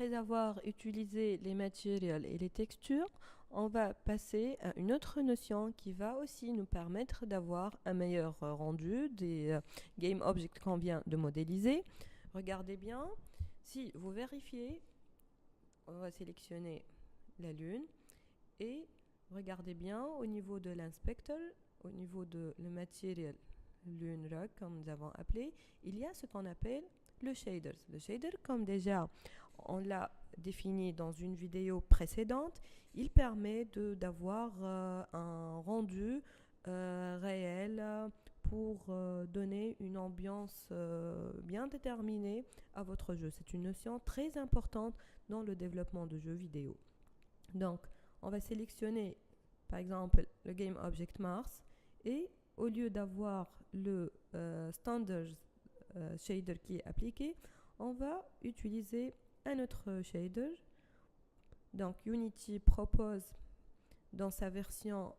après avoir utilisé les matériels et les textures, on va passer à une autre notion qui va aussi nous permettre d'avoir un meilleur rendu des game objects qu'on vient de modéliser. Regardez bien, si vous vérifiez, on va sélectionner la Lune et regardez bien au niveau de l'inspector, au niveau de le matériel Lune Rock comme nous avons appelé, il y a ce qu'on appelle le shader. Le shader, comme déjà on l'a défini dans une vidéo précédente, il permet d'avoir un rendu réel pour donner une ambiance bien déterminée à votre jeu. C'est une notion très importante dans le développement de jeux vidéo. Donc, on va sélectionner par exemple le Game Object Mars et au lieu d'avoir le standard shader qui est appliqué, on va utiliser un autre shader. Donc Unity propose dans sa version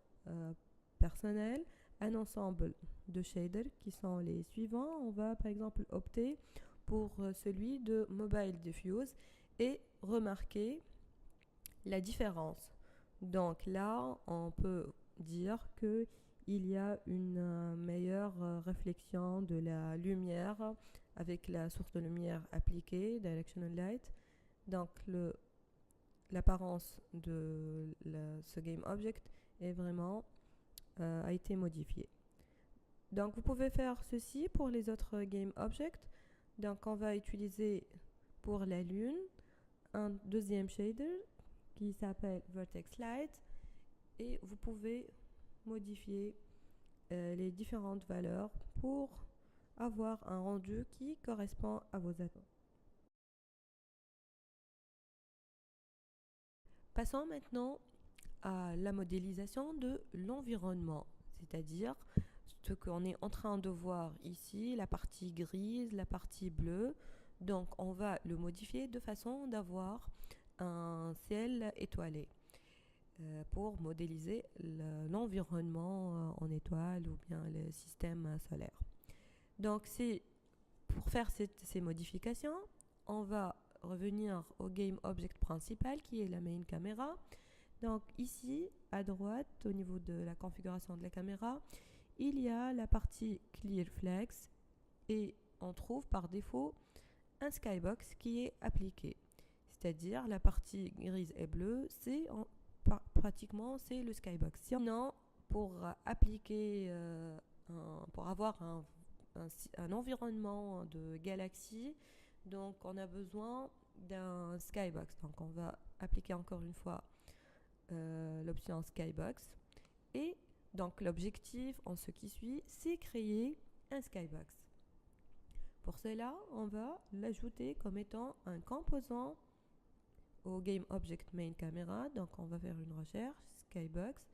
personnelle un ensemble de shaders qui sont les suivants. On va par exemple opter pour celui de Mobile Diffuse et remarquer la différence. Donc là, on peut dire que il y a une meilleure réflexion de la lumière avec la source de lumière appliquée, Directional Light. Donc l'apparence de ce game object est vraiment a été modifiée. Donc vous pouvez faire ceci pour les autres game objects. Donc on va utiliser pour la lune un deuxième shader qui s'appelle Vertex Light et vous pouvez modifier les différentes valeurs pour avoir un rendu qui correspond à vos attentes. Passons maintenant à la modélisation de l'environnement, c'est-à-dire ce qu'on est en train de voir ici, la partie grise, la partie bleue. Donc on va le modifier de façon d'avoir un ciel étoilé pour modéliser l'environnement en étoile ou bien le système solaire. Donc pour faire ces modifications, on va revenir au game object principal qui est la main caméra. Donc ici, à droite, au niveau de la configuration de la caméra, il y a la partie Clear Flex et on trouve par défaut un skybox qui est appliqué. C'est-à-dire la partie grise et bleue, pratiquement c'est le skybox. Sinon, pour appliquer, pour avoir un environnement de galaxie, donc on a besoin d'un skybox. Donc on va appliquer encore une fois l'option skybox et donc l'objectif en ce qui suit, c'est créer un skybox. Pour cela, on va l'ajouter comme étant un composant au Game Object Main Camera. Donc on va faire une recherche, Skybox.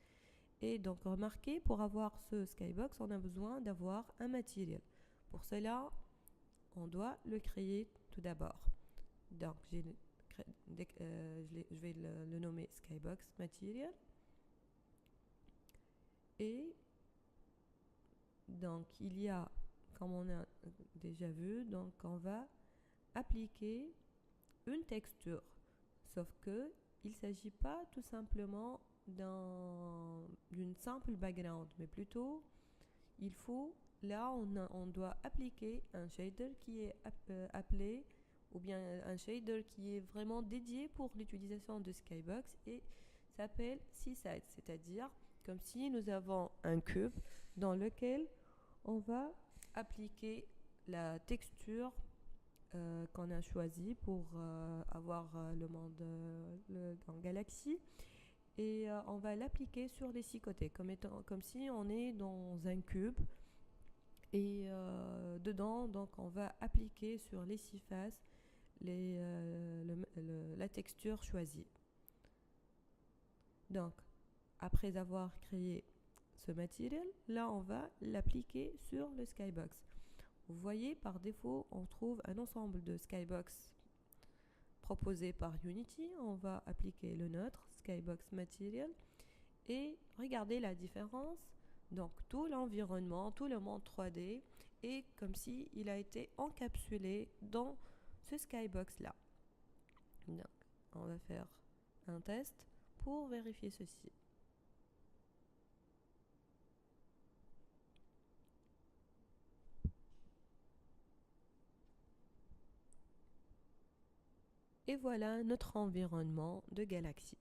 Et donc remarquez, pour avoir ce Skybox, on a besoin d'avoir un matériel. Pour cela, on doit le créer tout d'abord. Donc je vais le nommer Skybox Material. Et donc il y a, comme on a déjà vu, donc on va appliquer une texture. Sauf que il ne s'agit pas tout simplement d'une simple background, mais plutôt il faut, là on doit appliquer un shader qui est appelé, ou bien un shader qui est vraiment dédié pour l'utilisation de Skybox et s'appelle Seaside, c'est-à-dire comme si nous avons un cube dans lequel on va appliquer la texture qu'on a choisi pour avoir le monde en galaxie et on va l'appliquer sur les 6 côtés comme si on est dans un cube et dedans donc on va appliquer sur les 6 faces la texture choisie. Donc après avoir créé ce matériel, là on va l'appliquer sur le skybox. Vous voyez, par défaut, on trouve un ensemble de skybox proposés par Unity. On va appliquer le nôtre, Skybox Material, et regardez la différence. Donc tout l'environnement, tout le monde 3D est comme si il a été encapsulé dans ce skybox là. Donc, on va faire un test pour vérifier ceci. Et voilà notre environnement de galaxie.